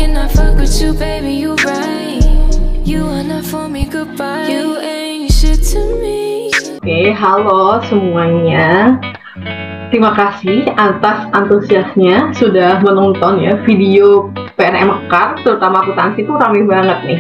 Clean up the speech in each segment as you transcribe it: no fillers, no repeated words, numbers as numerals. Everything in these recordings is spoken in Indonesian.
cannot fuck with you, baby, you right. You are not for me, goodbye. You ain't shit to me. Oke, halo semuanya. Terima kasih atas antusiasnya sudah menonton ya video PNM Mekar, terutama akuntansi itu rame banget nih.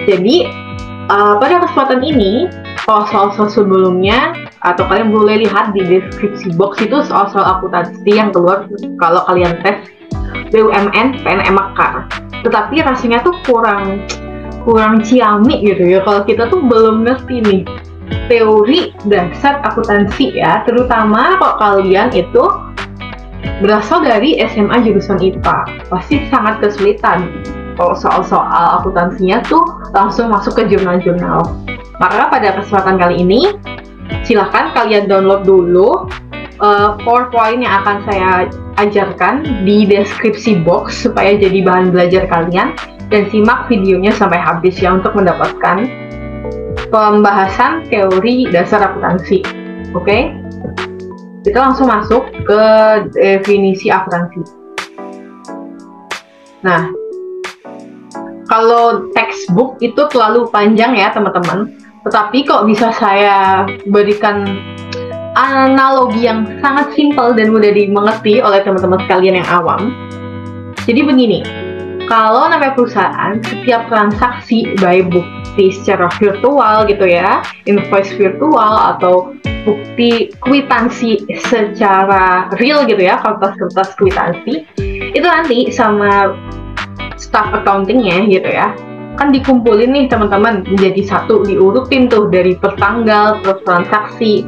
Jadi pada kesempatan ini, soal-soal sebelumnya atau kalian boleh lihat di deskripsi box itu soal-soal akuntansi yang keluar kalau kalian tes BUMN PNM Mekar. Tetapi rasanya tuh kurang ciamik gitu ya kalau kita tuh belum ngerti nih teori dasar akuntansi ya, terutama kalau kalian itu berasal dari SMA jurusan IPA, pasti sangat kesulitan kalau soal-soal akuntansinya tuh langsung masuk ke jurnal-jurnal. Maka pada kesempatan kali ini silahkan kalian download dulu PowerPoint yang akan saya ajarkan di deskripsi box supaya jadi bahan belajar kalian, dan simak videonya sampai habis ya untuk mendapatkan pembahasan teori dasar akuntansi. Oke? Kita langsung masuk ke definisi akuntansi. Nah, kalau textbook itu terlalu panjang ya teman-teman, tetapi kok bisa saya berikan analogi yang sangat simpel dan mudah dimengerti oleh teman-teman sekalian yang awam. Jadi begini, kalau namanya perusahaan, setiap transaksi baik bukti secara virtual gitu ya, invoice virtual atau bukti kwitansi secara real gitu ya, kertas-kertas kwitansi, itu nanti sama staff accountingnya gitu ya, kan dikumpulin nih teman-teman menjadi satu, diurutin tuh dari per tanggal, per transaksi.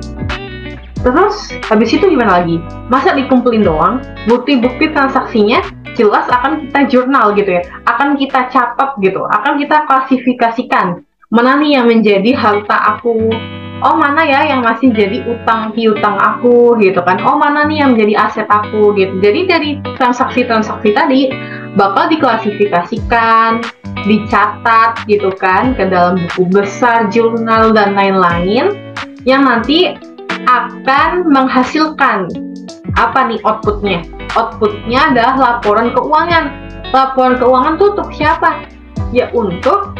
Terus habis itu gimana lagi? Masa dikumpulin doang? Bukti-bukti transaksinya jelas akan kita jurnal gitu ya, akan kita catat gitu, akan kita klasifikasikan mana nih yang menjadi harta aku, oh mana ya yang masih jadi piutang aku gitu kan, oh mana nih yang menjadi aset aku gitu. Jadi dari transaksi-transaksi tadi bakal diklasifikasikan, dicatat gitu kan ke dalam buku besar, jurnal dan lain-lain yang nanti akan menghasilkan apa nih outputnya? Outputnya adalah laporan keuangan. Laporan keuangan tuh untuk siapa? Ya untuk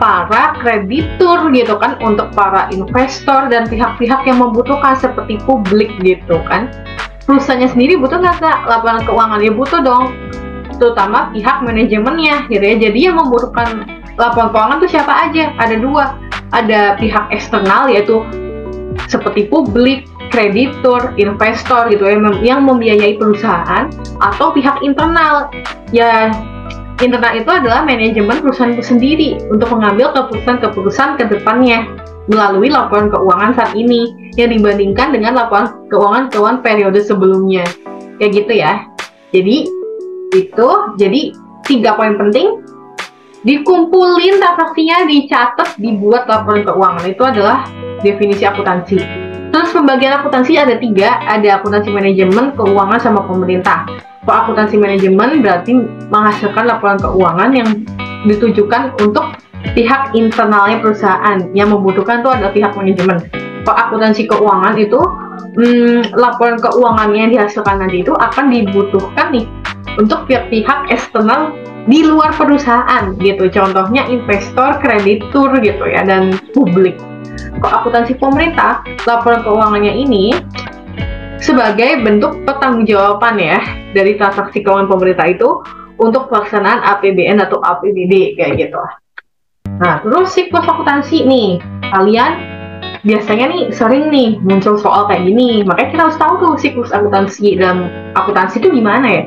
para kreditur gitu kan, untuk para investor dan pihak-pihak yang membutuhkan seperti publik gitu kan. Perusahaannya sendiri butuh nggak laporan keuangan? Ya butuh dong, terutama pihak manajemennya gitu ya. Jadi yang membutuhkan laporan keuangan tuh siapa aja? Ada dua, ada pihak eksternal yaitu seperti publik, kreditur, investor gitu ya, yang membiayai perusahaan, atau pihak internal. Ya, internal itu adalah manajemen perusahaan itu sendiri untuk mengambil keputusan-keputusan ke depannya melalui laporan keuangan saat ini yang dibandingkan dengan laporan keuangan periode sebelumnya. Kayak gitu ya. Jadi 3 poin penting: dikumpulin transaksinya, dicatat, dibuat laporan keuangan. Itu adalah definisi akuntansi. Terus pembagian akuntansi ada 3, ada akuntansi manajemen, keuangan, sama pemerintah. Kalau akuntansi manajemen berarti menghasilkan laporan keuangan yang ditujukan untuk pihak internalnya perusahaan, yang membutuhkan itu adalah pihak manajemen. Kalau akuntansi keuangan itu laporan keuangannya yang dihasilkan nanti itu akan dibutuhkan nih untuk pihak-pihak eksternal di luar perusahaan gitu. Contohnya investor, kreditur gitu ya, dan publik. Kalau akuntansi pemerintah, laporan keuangannya ini sebagai bentuk pertanggungjawaban ya dari transaksi keuangan pemerintah itu untuk pelaksanaan APBN atau APBD kayak gitu. Nah, terus siklus akuntansi nih, kalian biasanya nih sering nih muncul soal kayak gini, makanya kita harus tahu tuh siklus akuntansi. Dan akuntansi itu gimana ya?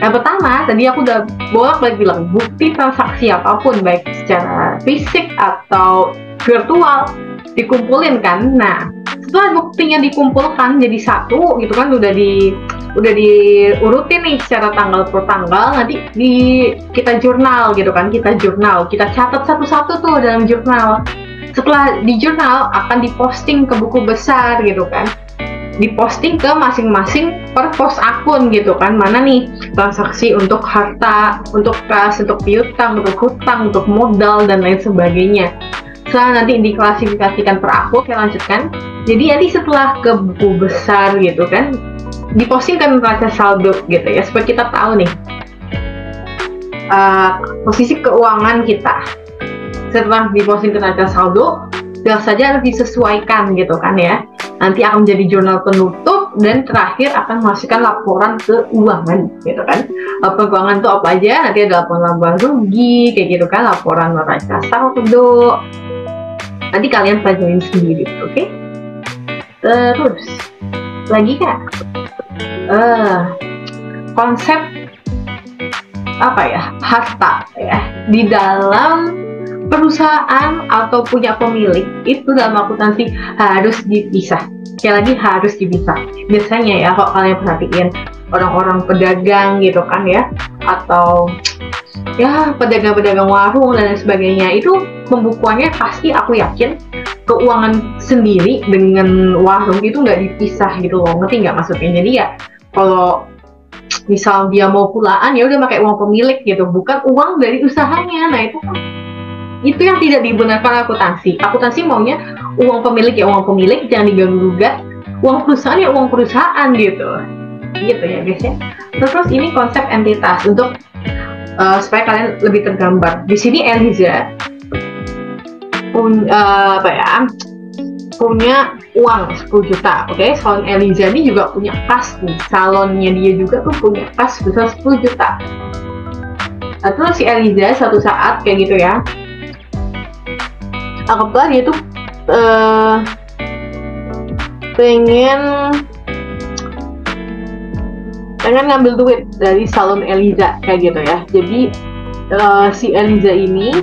Yang pertama, tadi aku udah bolak-balik bilang, bukti transaksi apapun baik secara fisik atau virtual dikumpulin kan. Nah, setelah buktinya dikumpulkan jadi satu gitu kan, udah diurutin nih secara tanggal per tanggal, nanti kita jurnal gitu kan, kita catat satu-satu tuh dalam jurnal. Setelah di jurnal akan diposting ke buku besar gitu kan, diposting ke masing-masing per pos akun gitu kan, mana nih transaksi untuk harta, untuk kas, untuk piutang, untuk hutang, untuk modal dan lain sebagainya. Setelah nanti diklasifikasikan per akun, saya lanjutkan. Jadi nanti setelah ke buku besar gitu kan, diposting ke neraca saldo gitu ya, supaya kita tahu nih posisi keuangan kita. Setelah diposting ke neraca saldo, jelas saja harus disesuaikan gitu kan ya. Nanti akan menjadi jurnal penutup dan terakhir akan menghasilkan laporan keuangan gitu kan. Laporan keuangan itu apa aja? Nanti ada laporan laba rugi kayak gitu kan, laporan neraca saldo. Nanti kalian pelajarin sendiri, oke? Terus lagi kan? Konsep apa ya? Harta ya di dalam perusahaan atau punya pemilik itu dalam akuntansi harus dipisah. Sekali lagi harus dipisah. Biasanya ya kalau kalian perhatiin orang-orang pedagang gitu kan ya, atau ya pedagang-pedagang warung dan lain sebagainya, itu pembukuannya pasti aku yakin keuangan sendiri dengan warung itu nggak dipisah gitu loh, ngerti nggak maksudnya? Jadi ya kalau misal dia mau pulaan ya udah pakai uang pemilik gitu, bukan uang dari usahanya. Nah itu yang tidak dibenarkan akuntansi. Akuntansi maunya uang pemilik ya uang pemilik, jangan diganggu-gugat. Uang perusahaan ya uang perusahaan gitu ya guys ya. Terus ini konsep entitas untuk supaya kalian lebih tergambar. Di sini Eliza punya uang 10 juta, oke? Salon Eliza ini juga punya kas nih, salonnya dia juga tuh punya kas sebesar 10 juta. Nah, terus si Eliza suatu saat kayak gitu ya, anggaplah dia tuh pengen ngambil duit dari salon Eliza kayak gitu ya. Jadi si Eliza ini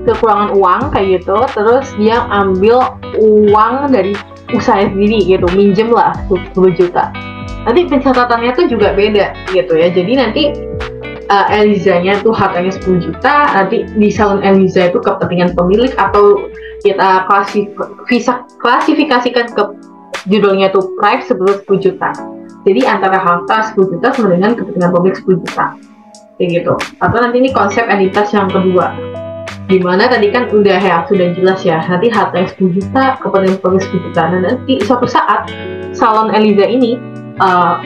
kekurangan uang kayak gitu, terus dia ambil uang dari usaha sendiri gitu, minjem lah 10 juta. Nanti pencatatannya tuh juga beda gitu ya. Jadi nanti Elizanya tuh hartanya 10 juta, nanti di salon Eliza itu kepentingan pemilik atau kita klasifikasikan ke judulnya tuh price sebelum 10 juta. Jadi antara harta 10 juta sama dengan kepentingan pemilik 10 juta kayak gitu. Atau nanti ini konsep entitas yang kedua, dimana tadi kan udah ya sudah jelas ya, nanti hartanya 10 juta kepentingan pemilik 10 juta. Dan nanti suatu saat salon Eliza ini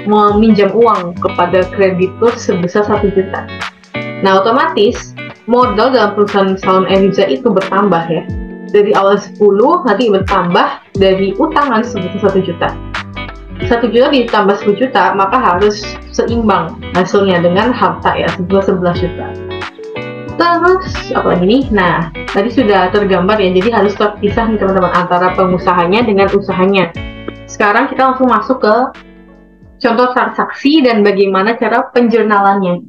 meminjam uang kepada kreditur sebesar 1 juta. Nah otomatis modal dalam perusahaan salon Eliza itu bertambah ya, dari awal 10 nanti bertambah dari utangan sebesar 1 juta. 1 juta ditambah 10 juta maka harus seimbang hasilnya dengan harta ya sebesar 11 juta. Terus apa lagi nih? Nah tadi sudah tergambar ya, jadi harus terpisah nih teman-teman antara pengusahanya dengan usahanya. Sekarang kita langsung masuk ke contoh transaksi dan bagaimana cara penjurnalannya.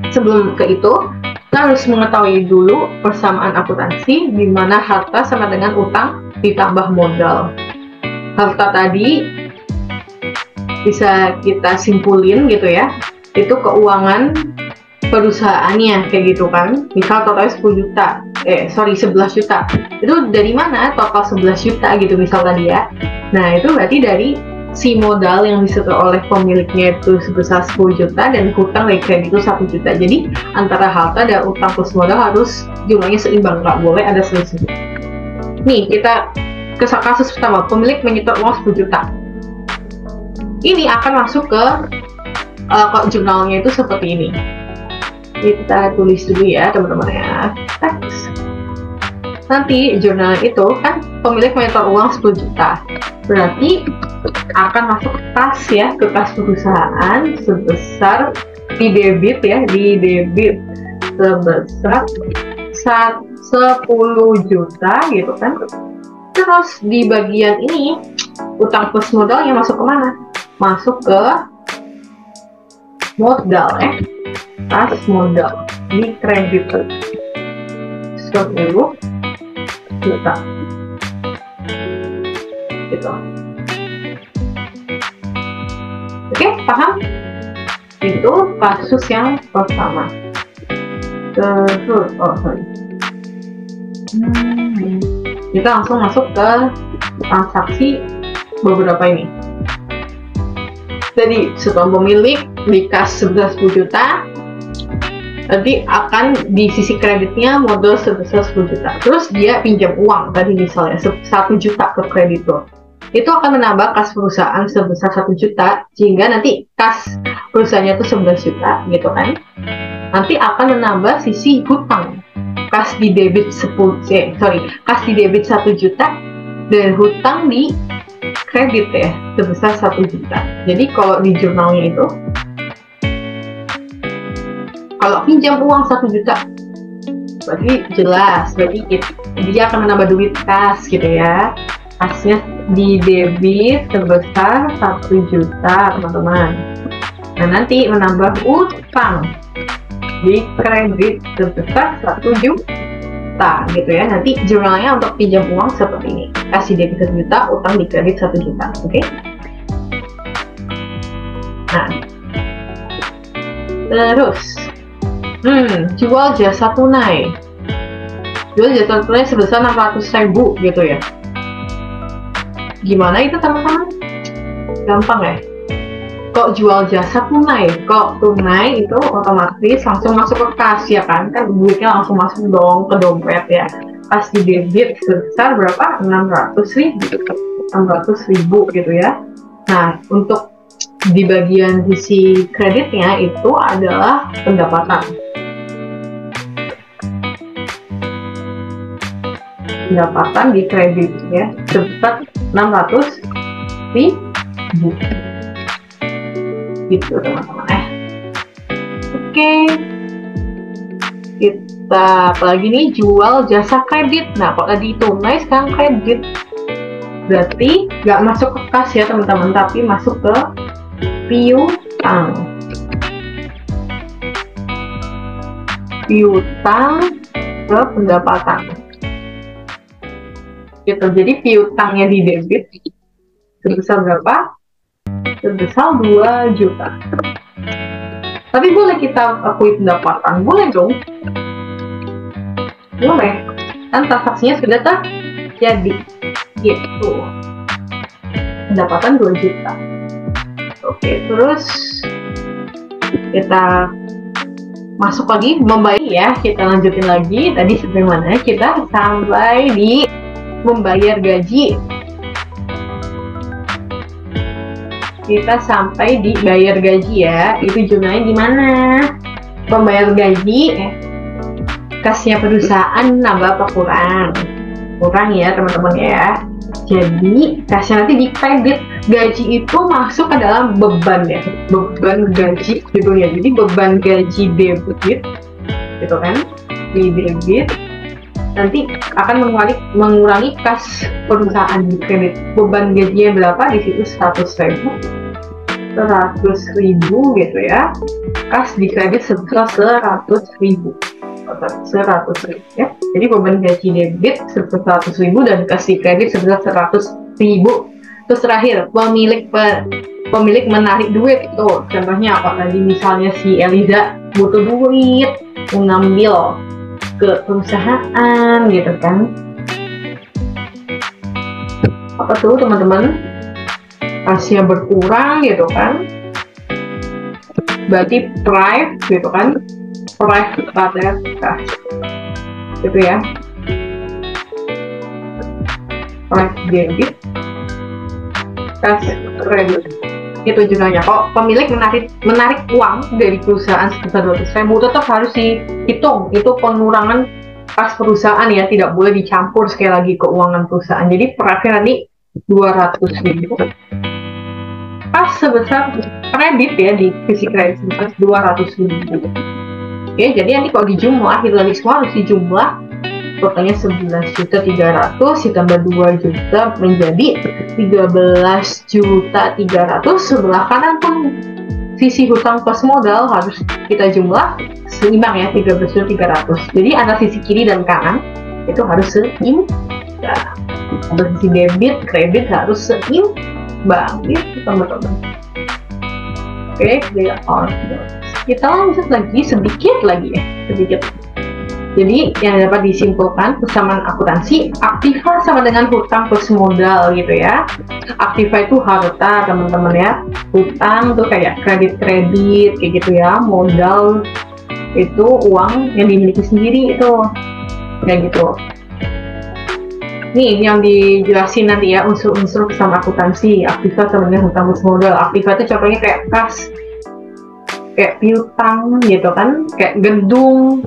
Sebelum ke itu, kita harus mengetahui dulu persamaan akuntansi, di mana harta sama dengan utang ditambah modal. Harta tadi bisa kita simpulin gitu ya, itu keuangan perusahaannya kayak gitu kan. Misal totalnya 11 juta. Itu dari mana total 11 juta gitu misal tadi ya. Nah itu berarti dari si modal yang disetor oleh pemiliknya itu sebesar 10 juta dan hutang dari kredit itu 1 juta. Jadi antara harta dan utang plus modal harus jumlahnya seimbang, nggak boleh ada selisih. Nih kita ke kasus pertama, pemilik menyetor uang 10 juta. Ini akan masuk ke jurnalnya itu seperti ini. Kita tulis dulu ya teman-teman ya, teks. Nanti jurnal itu kan pemilik menyetor uang 10 juta, berarti akan masuk kas ya, ke kas perusahaan sebesar di debit sebesar 10 juta gitu kan. Terus di bagian ini utang plus modalnya masuk kemana? Masuk ke modal kas modal di kredit 10 juta gitu. Oke, paham? Itu kasus yang pertama. Terus, kita langsung masuk ke transaksi beberapa ini. Jadi, setelah pemilik di kas sebesar 10 juta, nanti akan di sisi kreditnya modal sebesar 10 juta. Terus dia pinjam uang tadi misalnya 1 juta ke kreditur. Itu akan menambah kas perusahaan sebesar 1 juta, sehingga nanti kas perusahaannya itu 11 juta gitu kan. nanti akan menambah sisi hutang. Kas di debit 1 juta dan hutang di kredit ya sebesar 1 juta. Jadi kalau di jurnalnya itu, kalau pinjam uang 1 juta berarti jelas, berarti dia akan menambah duit kas gitu ya. Kasnya di debit sebesar 1 juta teman-teman. Nah nanti menambah utang di kredit sebesar 1 juta gitu ya. Nanti jurnalnya untuk pinjam uang seperti ini, kasih debit 1 juta, utang di kredit 1 juta. Oke. Nah terus jual jasa tunai. Jual jasa tunai sebesar 600.000 gitu ya. Gimana itu teman-teman? Gampang ya. Kok jual jasa tunai? Kok tunai itu otomatis langsung masuk ke kas ya kan? Kan duitnya langsung masuk dong ke dompet ya. Pas di debit sebesar berapa? 600.000 gitu ya. Nah, untuk di bagian sisi kreditnya itu adalah pendapatan. Pendapatan di kredit ya sebesar 600.000 gitu teman-teman ya. Oke, kita apalagi nih, jual jasa kredit. Nah kok tadi tunai sekarang kredit, berarti nggak masuk ke kas ya teman-teman, tapi masuk ke piutang. Piutang ke pendapatan gitu. Jadi piutangnya di debit sebesar berapa? Sebesar 2 juta. Tapi boleh kita akui pendapatan? Boleh dong. Boleh. Kan transaksinya sudah terjadi. Gitu. Pendapatan 2 juta. Oke, terus kita masuk lagi membayar ya. Kita lanjutin lagi. Tadi sampai mana? Kita sampai di membayar gaji. Kita sampai di bayar gaji ya. Itu jurnalnya di mana? Pembayar gaji, kasnya perusahaan nambah apa kurang? Kurang ya teman-teman ya. Jadi kasnya nanti di kredit. Gaji itu masuk ke dalam beban ya, beban gaji gitu ya. Jadi beban gaji debit gitu kan, di debit nanti akan mengurangi kas perusahaan di kredit. Beban gajinya berapa? Di situ 100.000 gitu ya. Kas di kredit sebesar 100.000 ya. Jadi beban gaji debit sebesar 100.000 dan kas di kredit sebesar 100.000. Terus terakhir pemilik menarik duit. Tuh contohnya apa tadi, misalnya si Eliza butuh duit mengambil ke perusahaan gitu kan. Apa tuh teman-teman? Kasnya berkurang gitu kan, berarti price gitu kan, price pada kas gitu ya. Price debit, kas kredit itu jurnalnya. Kok pemilik menarik uang dari perusahaan sebesar 200.000, tetap harus dihitung itu pengurangan kas perusahaan ya, tidak boleh dicampur sekali lagi keuangan perusahaan. Jadi perakhiran nanti 200.000 kas sebesar kredit ya, di sisi kredit sebesar 200.000. Oke, jadi nanti kalau dijumlah itu tadi semua harus dijumlah, totalnya 11.300.000 ditambah 2 juta menjadi 13.300.000. Sebelah kanan pun sisi hutang plus modal harus kita jumlah seimbang ya, 13.300.000. Jadi antara sisi kiri dan kanan itu harus seimbang. Antara sisi debit kredit harus seimbang gitu teman-teman. Oke, kita lanjut lagi sedikit lagi ya, sedikit. Jadi yang dapat disimpulkan persamaan akuntansi, aktiva sama dengan hutang plus modal gitu ya. Aktiva itu harta teman-teman ya, hutang tuh kayak kredit kayak gitu ya, modal itu uang yang dimiliki sendiri itu kayak gitu. Nih yang dijelasin nanti ya, unsur-unsur sama akuntansi. Aktiva sama dengan hutang plus modal. Aktiva itu contohnya kayak kas kayak piutang gitu kan, kayak gedung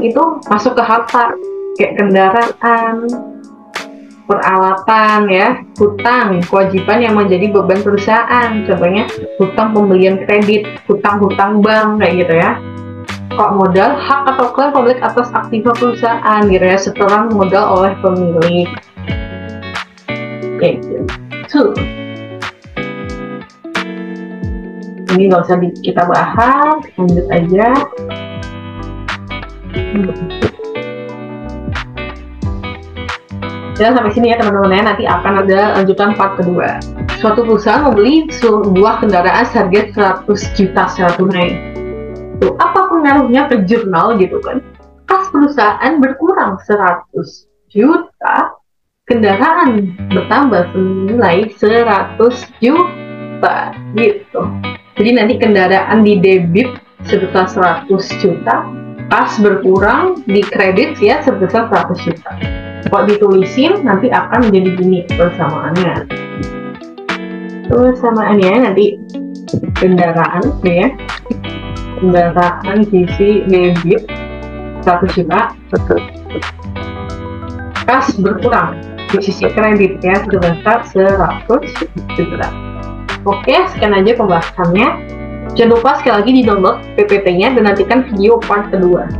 itu masuk ke harta, kayak kendaraan, peralatan ya, hutang, kewajiban yang menjadi beban perusahaan, contohnya hutang pembelian kredit, hutang bank kayak gitu ya. Kok modal, hak atau klaim pemilik atas aktiva perusahaan gitu ya, setoran modal oleh pemilik kayak gitu. Ini nggak usah kita bahas, lanjut aja. Dan sampai sini ya teman-teman ya, nanti akan ada lanjutan part kedua. Suatu perusahaan membeli sebuah kendaraan seharga 100 juta secara tunai. Tuh, apa pengaruhnya ke jurnal gitu kan? Kas perusahaan berkurang 100 juta, kendaraan bertambah senilai 100 juta gitu. Jadi nanti kendaraan di debit sebesar 100 juta, kas berkurang di kredit ya sebesar 100 juta. Kalau ditulisin nanti akan menjadi gini persamaannya. Persamaannya nanti kendaraan ya, kendaraan sisi debit 100 juta, kas berkurang di sisi kredit ya sebesar 100 juta. Oke, sekian aja pembahasannya. Jangan lupa sekali lagi di download PPT-nya dan nantikan video part kedua.